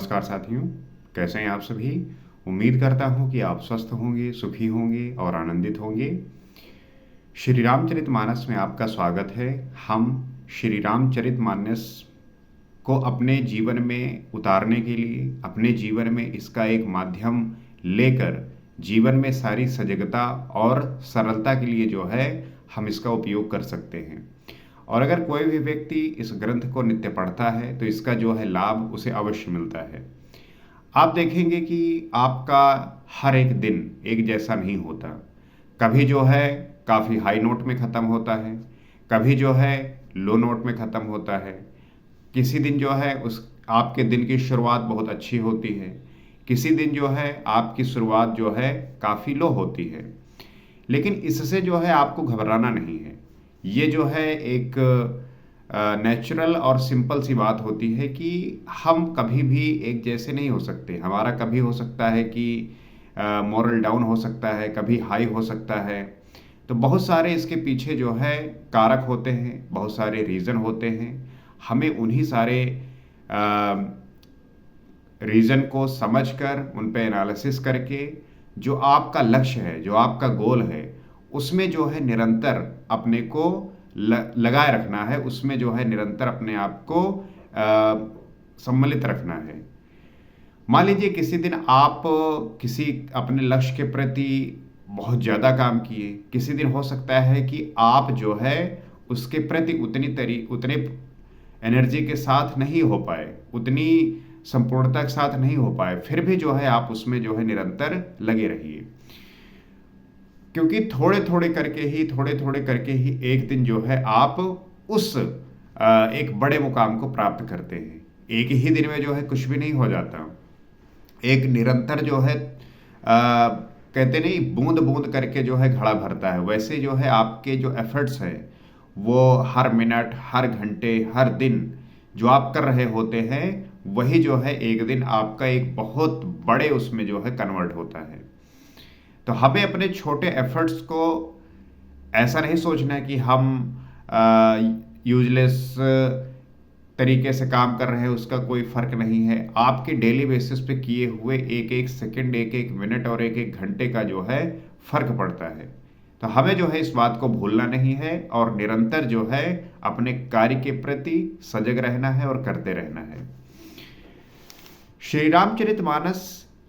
नमस्कार साथियों, कैसे हैं आप सभी। उम्मीद करता हूं कि आप स्वस्थ होंगे, सुखी होंगे और आनंदित होंगे। श्री रामचरितमानस में आपका स्वागत है। हम श्री रामचरितमानस को अपने जीवन में उतारने के लिए, अपने जीवन में इसका एक माध्यम लेकर जीवन में सारी सजगता और सरलता के लिए जो है हम इसका उपयोग कर सकते हैं। और अगर कोई भी व्यक्ति इस ग्रंथ को नित्य पढ़ता है तो इसका जो है लाभ उसे अवश्य मिलता है। आप देखेंगे कि आपका हर एक दिन एक जैसा नहीं होता। कभी जो है काफ़ी हाई नोट में ख़त्म होता है, कभी जो है लो नोट में ख़त्म होता है। किसी दिन जो है उस आपके दिन की शुरुआत बहुत अच्छी होती है, किसी दिन जो है आपकी शुरुआत जो है काफ़ी लो होती है। लेकिन इससे जो है आपको घबराना नहीं है। ये जो है एक नेचुरल और सिंपल सी बात होती है कि हम कभी भी एक जैसे नहीं हो सकते। हमारा कभी हो सकता है कि मोरल डाउन हो सकता है, कभी हाई हो सकता है। तो बहुत सारे इसके पीछे जो है कारक होते हैं, बहुत सारे रीज़न होते हैं। हमें उन्हीं सारे रीज़न को समझकर उन पे एनालिसिस करके जो आपका लक्ष्य है, जो आपका गोल है, उसमें जो है निरंतर अपने को लगाए रखना है। उसमें जो है निरंतर अपने आप को सम्मिलित रखना है। मान लीजिए किसी दिन आप किसी अपने लक्ष्य के प्रति बहुत ज़्यादा काम किए, किसी दिन हो सकता है कि आप जो है उसके प्रति उतने एनर्जी के साथ नहीं हो पाए, उतनी संपूर्णता के साथ नहीं हो पाए, फिर भी जो है आप उसमें जो है निरंतर लगे रहिए। क्योंकि थोड़े थोड़े करके ही एक दिन जो है आप उस एक बड़े मुकाम को प्राप्त करते हैं। एक ही दिन में जो है कुछ भी नहीं हो जाता। एक निरंतर जो है कहते नहीं, बूंद बूंद करके जो है घड़ा भरता है, वैसे जो है आपके जो एफर्ट्स है वो हर मिनट, हर घंटे, हर दिन जो आप कर रहे होते हैं, वही जो है एक दिन आपका एक बहुत बड़े उसमें जो है कन्वर्ट होता है। तो हमें अपने छोटे एफर्ट्स को ऐसा नहीं सोचना है कि हम यूजलेस तरीके से काम कर रहे हैं, उसका कोई फ़र्क नहीं है। आपके डेली बेसिस पे किए हुए एक एक सेकंड, एक एक मिनट और एक एक घंटे का जो है फ़र्क पड़ता है। तो हमें जो है इस बात को भूलना नहीं है और निरंतर जो है अपने कार्य के प्रति सजग रहना है और करते रहना है। श्री रामचरितमानस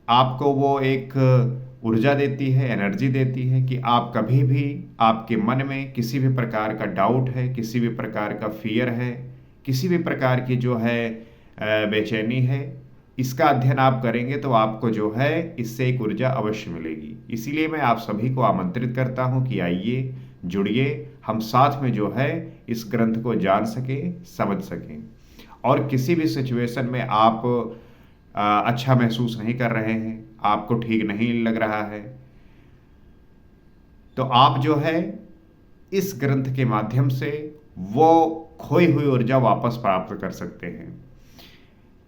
आपको वो एक ऊर्जा देती है, एनर्जी देती है कि आप कभी भी आपके मन में किसी भी प्रकार का डाउट है, किसी भी प्रकार का फियर है, किसी भी प्रकार की जो है बेचैनी है, इसका अध्ययन आप करेंगे तो आपको जो है इससे एक ऊर्जा अवश्य मिलेगी। इसीलिए मैं आप सभी को आमंत्रित करता हूँ कि आइए, जुड़िए, हम साथ में जो है इस ग्रंथ को जान सकें, समझ सकें। और किसी भी सिचुएशन में आप अच्छा महसूस नहीं कर रहे हैं, आपको ठीक नहीं लग रहा है, तो आप जो है इस ग्रंथ के माध्यम से वो खोई हुई ऊर्जा वापस प्राप्त कर सकते हैं।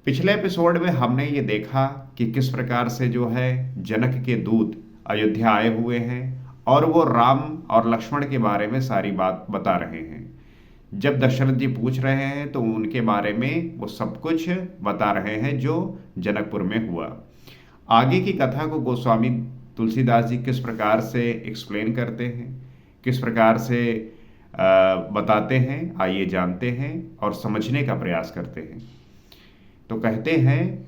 पिछले एपिसोड में हमने ये देखा कि किस प्रकार से जो है जनक के दूत अयोध्या आए हुए हैं और वो राम और लक्ष्मण के बारे में सारी बात बता रहे हैं। जब दशरथ जी पूछ रहे हैं तो उनके बारे में वो सब कुछ बता रहे हैं जो जनकपुर में हुआ। आगे की कथा को गोस्वामी तुलसीदास जी किस प्रकार से एक्सप्लेन करते हैं, किस प्रकार से बताते हैं, आइए जानते हैं और समझने का प्रयास करते हैं। तो कहते हैं,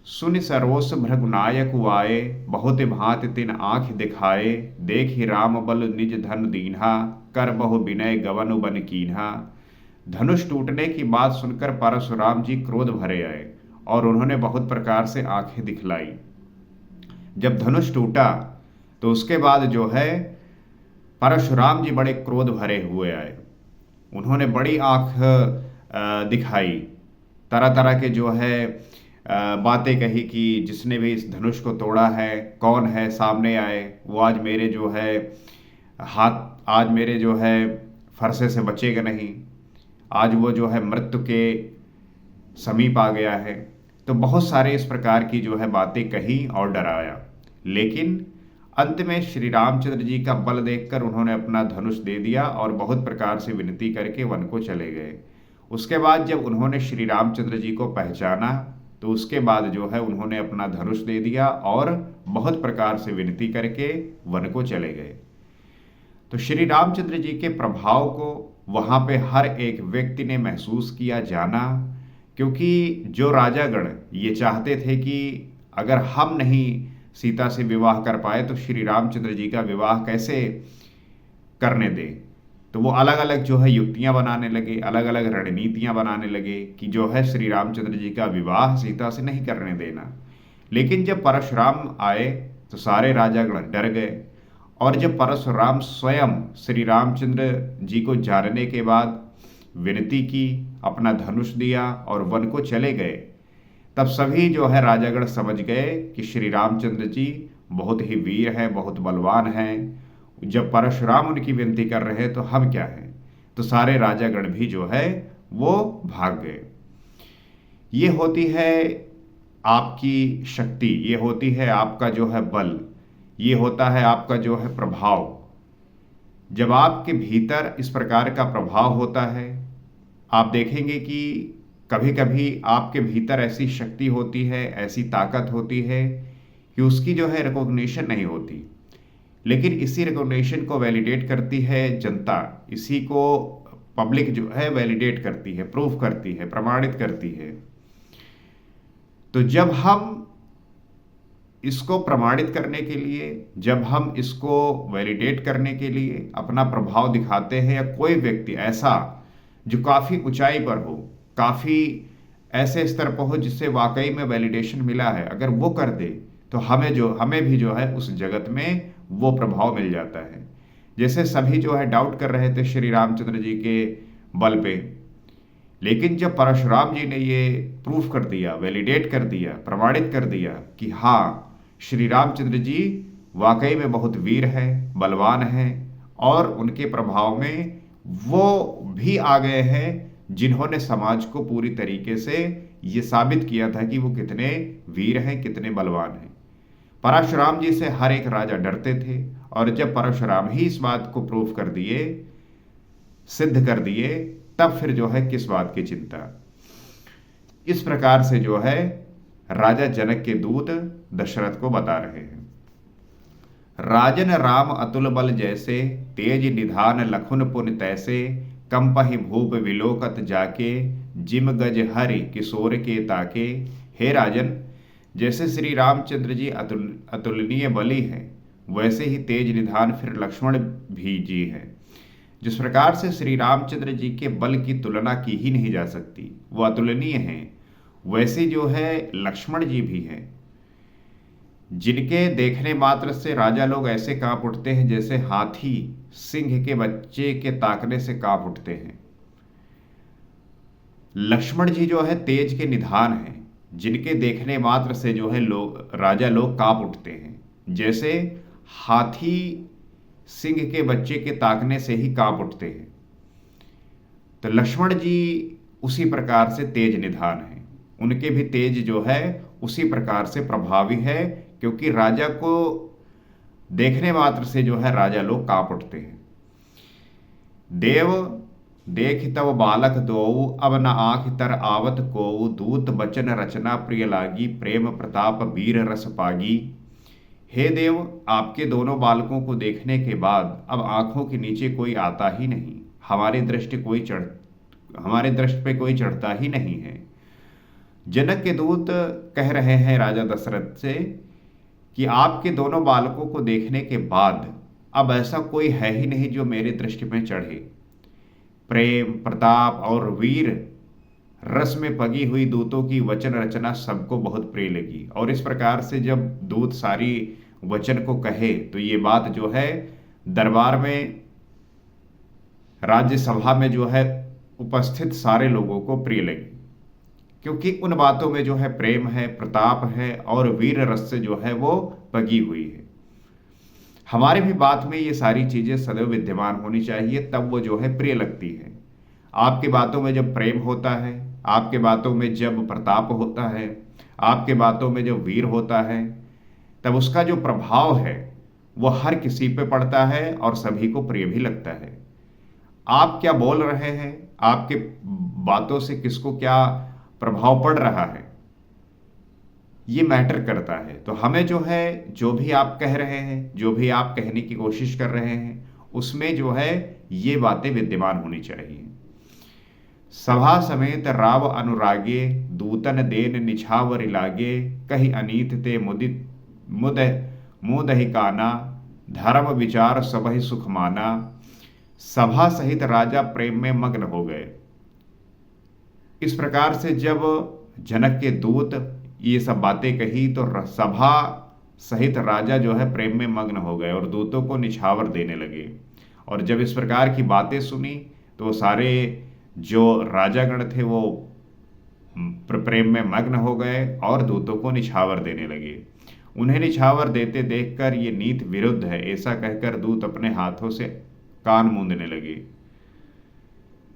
सुन सरोस भृगुनायक आए, बहुत भांति तिन आँख दिखाए, देख ही राम बल निज धन दीन्हा, कर बहु विनय गवन बन कीन्हा। धनुष टूटने की बात सुनकर परशुराम जी क्रोध भरे आए और उन्होंने बहुत प्रकार से आंखें दिखलाई। जब धनुष टूटा तो उसके बाद जो है परशुराम जी बड़े क्रोध भरे हुए आए। उन्होंने बड़ी आंख दिखाई, तरह तरह के जो है बातें कही कि जिसने भी इस धनुष को तोड़ा है, कौन है, सामने आए, वो आज मेरे जो है हाथ, आज मेरे जो है फरसे से बचेगा नहीं, आज वो जो है मृत्यु के समीप आ गया है। तो बहुत सारे इस प्रकार की जो है बातें कही और डराया। लेकिन अंत में श्री रामचंद्र जी का बल देखकर उन्होंने अपना धनुष दे दिया और बहुत प्रकार से विनती करके वन को चले गए। उसके बाद जब उन्होंने श्री रामचंद्र जी को पहचाना तो उसके बाद जो है उन्होंने अपना धनुष दे दिया और बहुत प्रकार से विनती करके वन को चले गए। तो श्री रामचंद्र जी के प्रभाव को वहां पे हर एक व्यक्ति ने महसूस किया, जाना, क्योंकि जो राजागण ये चाहते थे कि अगर हम नहीं सीता से विवाह कर पाए तो श्री रामचंद्र जी का विवाह कैसे करने दे, तो वो अलग अलग जो है युक्तियां बनाने लगे, अलग अलग रणनीतियां बनाने लगे कि जो है श्री रामचंद्र जी का विवाह सीता से नहीं करने देना। लेकिन जब परशुराम आए तो सारे राजागण डर गए, और जब परशुराम स्वयं श्री रामचंद्र जी को जानने के बाद विनती की, अपना धनुष दिया और वन को चले गए, तब सभी जो है राजागण समझ गए कि श्री रामचंद्र जी बहुत ही वीर हैं, बहुत बलवान हैं। जब परशुराम उनकी विनती कर रहे हैं तो हम क्या हैं, तो सारे राजागण भी जो है वो भाग गए। ये होती है आपकी शक्ति, ये होती है आपका जो है बल, ये होता है आपका जो है प्रभाव। जब आपके भीतर इस प्रकार का प्रभाव होता है, आप देखेंगे कि कभी कभी आपके भीतर ऐसी शक्ति होती है, ऐसी ताकत होती है कि उसकी जो है रिकॉग्निशन नहीं होती, लेकिन इसी रिकॉग्निशन को वैलिडेट करती है जनता, इसी को पब्लिक जो है वैलिडेट करती है, प्रूफ करती है, प्रमाणित करती है। तो जब हम इसको प्रमाणित करने के लिए, जब हम इसको वैलिडेट करने के लिए अपना प्रभाव दिखाते हैं, या कोई व्यक्ति ऐसा जो काफ़ी ऊंचाई पर हो, काफ़ी ऐसे स्तर पर हो जिससे वाकई में वैलिडेशन मिला है, अगर वो कर दे तो हमें भी जो है उस जगत में वो प्रभाव मिल जाता है। जैसे सभी जो है डाउट कर रहे थे श्री रामचंद्र जी के बल पे, लेकिन जब परशुराम जी ने ये प्रूफ कर दिया, वैलिडेट कर दिया, प्रमाणित कर दिया कि हाँ श्री रामचंद्र जी वाकई में बहुत वीर हैं, बलवान हैं, और उनके प्रभाव में वो भी आ गए हैं जिन्होंने समाज को पूरी तरीके से ये साबित किया था कि वो कितने वीर हैं, कितने बलवान हैं। परशुराम जी से हर एक राजा डरते थे, और जब परशुराम ही इस बात को प्रूफ कर दिए, सिद्ध कर दिए, तब फिर जो है किस बात की चिंता। इस प्रकार से जो है राजा जनक के दूत दशरथ को बता रहे हैं। राजन राम अतुल बल जैसे, तेज निधान लखुन पुन तैसे, कंपहि भूप विलोकत जाके, जिम गज हरि किशोर के ताके। हे राजन, जैसे श्री रामचंद्र जी अतुलनीय बली हैं, वैसे ही तेज निधान फिर लक्ष्मण भी जी हैं। जिस प्रकार से श्री रामचंद्र जी के बल की तुलना की ही नहीं जा सकती, वो अतुलनीय हैं, वैसे जो है लक्ष्मण जी भी हैं, जिनके देखने मात्र से राजा लोग ऐसे कांप उठते हैं जैसे हाथी सिंह के बच्चे के ताकने से कांप उठते हैं। लक्ष्मण जी जो है तेज के निधान हैं, जिनके देखने मात्र से जो है राजा लोग कांप उठते हैं, जैसे हाथी सिंह के बच्चे के ताकने से ही कांप उठते हैं। तो लक्ष्मण जी उसी प्रकार से तेज निधान हैं, उनके भी तेज जो है उसी प्रकार से प्रभावी है, क्योंकि राजा को देखने मात्र से जो है राजा लोग कांप उठते हैं। देव देख तब बालक दोऊ, अब न आँख तर आवत कोऊ, दूत बचन रचना प्रिय लागी, प्रेम प्रताप वीर रस पागी। हे देव, आपके दोनों बालकों को देखने के बाद अब आंखों के नीचे कोई आता ही नहीं, हमारे दृष्टि पे कोई चढ़ता ही नहीं है। जनक के दूत कह रहे हैं राजा दशरथ से कि आपके दोनों बालकों को देखने के बाद अब ऐसा कोई है ही नहीं जो मेरे दृष्टि में चढ़े। प्रेम, प्रताप और वीर रस में पगी हुई दूतों की वचन रचना सबको बहुत प्रिय लगी। और इस प्रकार से जब दूत सारी वचन को कहे तो ये बात जो है दरबार में, राज्यसभा में जो है उपस्थित सारे लोगों को प्रिय लगी, क्योंकि उन बातों में जो है प्रेम है, प्रताप है और वीर रस से जो है वो पगी हुई है। हमारे भी बात में ये सारी चीजें सदैव विद्यमान होनी चाहिए, तब वो जो है प्रिय लगती है। आपकी बातों में जब प्रेम होता है, आपके बातों में जब प्रताप होता है, आपके बातों में जब वीर होता है, तब उसका जो प्रभाव है वो हर किसी पे पड़ता है और सभी को प्रिय भी लगता है। आप क्या बोल रहे हैं, आपके बातों से किसको क्या प्रभाव पड़ रहा है, ये मैटर करता है। तो हमें जो है, जो भी आप कह रहे हैं, जो भी आप कहने की कोशिश कर रहे हैं, उसमें जो है ये बातें विद्यमान होनी चाहिए। सभा समेत राव अनुरागे, दूतन देन निछावर लागे, कही अनीत ते मुदित मुद मुदहि काना, धर्म विचार सबहि सुख माना। सभा सहित राजा प्रेम में मग्न हो गए। इस प्रकार से जब जनक के दूत ये सब बातें कही तो सभा सहित राजा जो है प्रेम में मग्न हो गए और दूतों को निछावर देने लगे। और जब इस प्रकार की बातें सुनी तो सारे जो राजागण थे वो प्रेम में मग्न हो गए और दूतों को निछावर देने लगे। उन्हें निछावर देते देखकर ये नीत विरुद्ध है ऐसा कहकर दूत अपने हाथों से कान मूंदने लगे।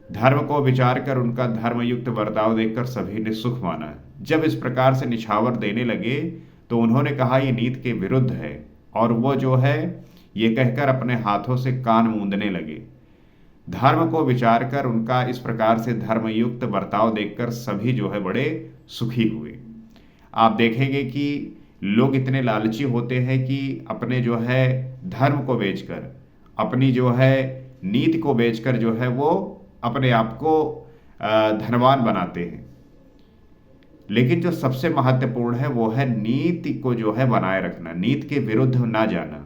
धर्म को विचार कर उनका धर्मयुक्त बर्ताव देखकर सभी ने सुख माना। जब इस प्रकार से निछावर देने लगे तो उन्होंने कहा ये नीत के विरुद्ध है, और वो जो है ये कहकर अपने हाथों से कान मूंदने लगे। धर्म को विचार कर उनका इस प्रकार से धर्मयुक्त बर्ताव देखकर सभी जो है बड़े सुखी हुए। आप देखेंगे कि लोग इतने लालची होते हैं कि अपने जो है धर्म को बेचकर, अपनी जो है नीति को बेचकर जो है वो अपने आप को धनवान बनाते हैं। लेकिन जो सबसे महत्वपूर्ण है वो है नीति को जो है बनाए रखना, नीति के विरुद्ध ना जाना।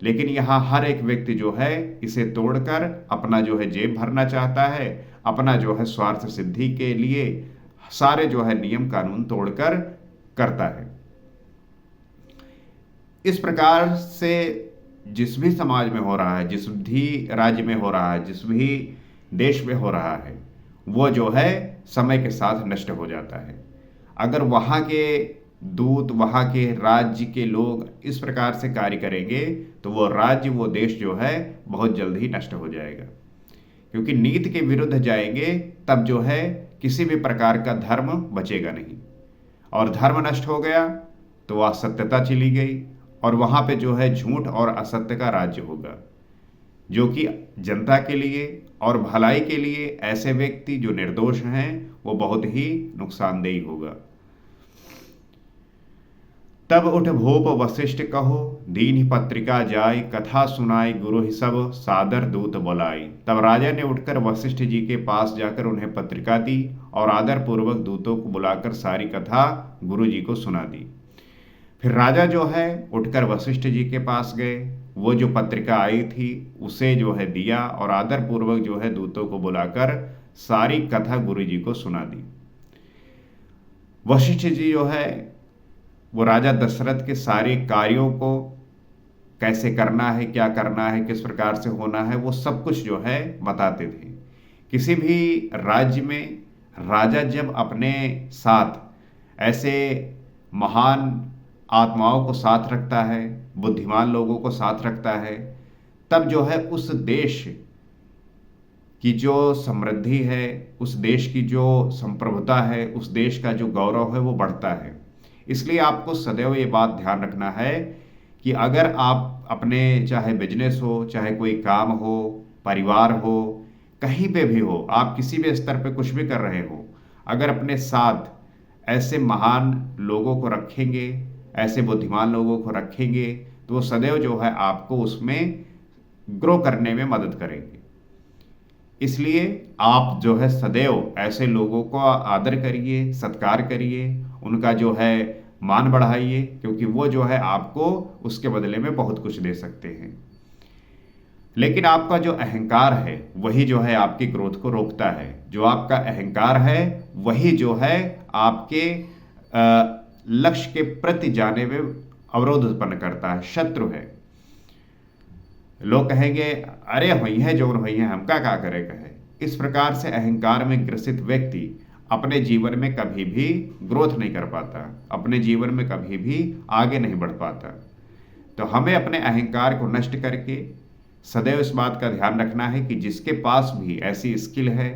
लेकिन यहाँ हर एक व्यक्ति जो है इसे तोड़कर अपना जो है जेब भरना चाहता है, अपना जो है स्वार्थ सिद्धि के लिए सारे जो है नियम कानून तोड़कर करता है। इस प्रकार से जिस भी समाज में हो रहा है, जिस भी राज्य में हो रहा है, जिस भी देश में हो रहा है, वो जो है समय के साथ नष्ट हो जाता है। अगर वहाँ के दूत, वहाँ के राज्य के लोग इस प्रकार से कार्य करेंगे तो वो राज्य, वो देश जो है बहुत जल्द ही नष्ट हो जाएगा। क्योंकि नीति के विरुद्ध जाएंगे तब जो है किसी भी प्रकार का धर्म बचेगा नहीं, और धर्म नष्ट हो गया तो वह सत्यता चली गई और वहाँ पे जो है झूठ और असत्य का राज्य होगा, जो कि जनता के लिए और भलाई के लिए ऐसे व्यक्ति जो निर्दोष हैं वो बहुत ही नुकसानदेही होगा। तब उठ भूप वशिष्ठ कहो, दीन ही पत्रिका जाय, कथा सुनाई गुरु ही सब सादर दूत बुलाई। तब राजा ने उठकर वशिष्ठ जी के पास जाकर उन्हें पत्रिका दी और आदर पूर्वक दूतों को बुलाकर सारी कथा गुरु जी को सुना दी। फिर राजा जो है उठकर वशिष्ठ जी के पास गए, वो जो पत्रिका आई थी उसे जो है दिया और आदर पूर्वक जो है दूतों को बुलाकर सारी कथा गुरु जी को सुना दी। वशिष्ठ जी जो है वो राजा दशरथ के सारे कार्यों को कैसे करना है, क्या करना है, किस प्रकार से होना है, वो सब कुछ जो है बताते थे। किसी भी राज्य में राजा जब अपने साथ ऐसे महान आत्माओं को साथ रखता है, बुद्धिमान लोगों को साथ रखता है, तब जो है उस देश की जो समृद्धि है, उस देश की जो संप्रभुता है, उस देश का जो गौरव है वो बढ़ता है। इसलिए आपको सदैव ये बात ध्यान रखना है कि अगर आप अपने चाहे बिजनेस हो, चाहे कोई काम हो, परिवार हो, कहीं पे भी हो, आप किसी भी स्तर पे कुछ भी कर रहे हो, अगर अपने साथ ऐसे महान लोगों को रखेंगे, ऐसे बुद्धिमान लोगों को रखेंगे तो वो सदैव जो है आपको उसमें ग्रो करने में मदद करेंगे। इसलिए आप जो है सदैव ऐसे लोगों को आदर करिए, सत्कार करिए, उनका जो है मान बढ़ाइए, क्योंकि वो जो है आपको उसके बदले में बहुत कुछ दे सकते हैं। लेकिन आपका जो अहंकार है वही जो है आपकी ग्रोथ को रोकता है। जो आपका अहंकार है वही जो है आपके लक्ष्य के प्रति जाने में अवरोध उत्पन्न करता है, शत्रु है। लोग कहेंगे अरे हुई है जो हुई है, हम क्या करे कहे। इस प्रकार से अहंकार में ग्रसित व्यक्ति अपने जीवन में कभी भी ग्रोथ नहीं कर पाता, अपने जीवन में कभी भी आगे नहीं बढ़ पाता। तो हमें अपने अहंकार को नष्ट करके सदैव इस बात का ध्यान रखना है कि जिसके पास भी ऐसी स्किल है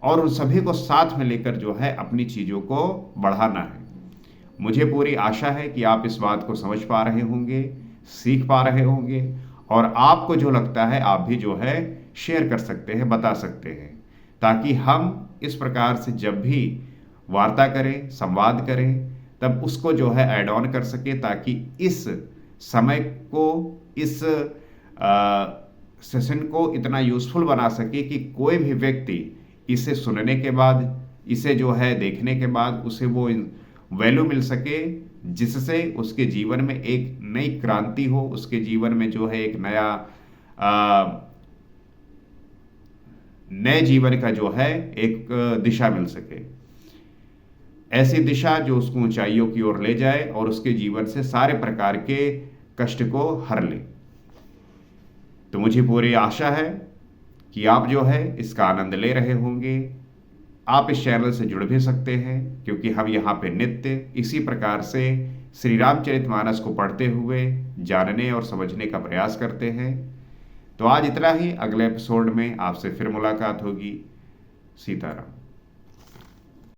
और उन सभी को साथ में लेकर जो है अपनी चीज़ों को बढ़ाना है। मुझे पूरी आशा है कि आप इस बात को समझ पा रहे होंगे, सीख पा रहे होंगे, और आपको जो लगता है आप भी जो है शेयर कर सकते हैं, बता सकते हैं, ताकि हम इस प्रकार से जब भी वार्ता करें, संवाद करें, तब उसको जो है ऐड ऑन कर सके, ताकि इस समय को, इस सेशन को इतना यूज़फुल बना सके कि कोई भी व्यक्ति इसे सुनने के बाद, इसे जो है देखने के बाद उसे वो वैल्यू मिल सके, जिससे उसके जीवन में एक नई क्रांति हो, उसके जीवन में जो है एक नए जीवन का जो है एक दिशा मिल सके, ऐसी दिशा जो उसको ऊंचाइयों की ओर ले जाए और उसके जीवन से सारे प्रकार के कष्ट को हर ले। तो मुझे पूरी आशा है कि आप जो है इसका आनंद ले रहे होंगे। आप इस चैनल से जुड़ भी सकते हैं, क्योंकि हम यहाँ पे नित्य इसी प्रकार से श्री रामचरितमानस को पढ़ते हुए जानने और समझने का प्रयास करते हैं। तो आज इतना ही, अगले एपिसोड में आपसे फिर मुलाकात होगी। सीताराम।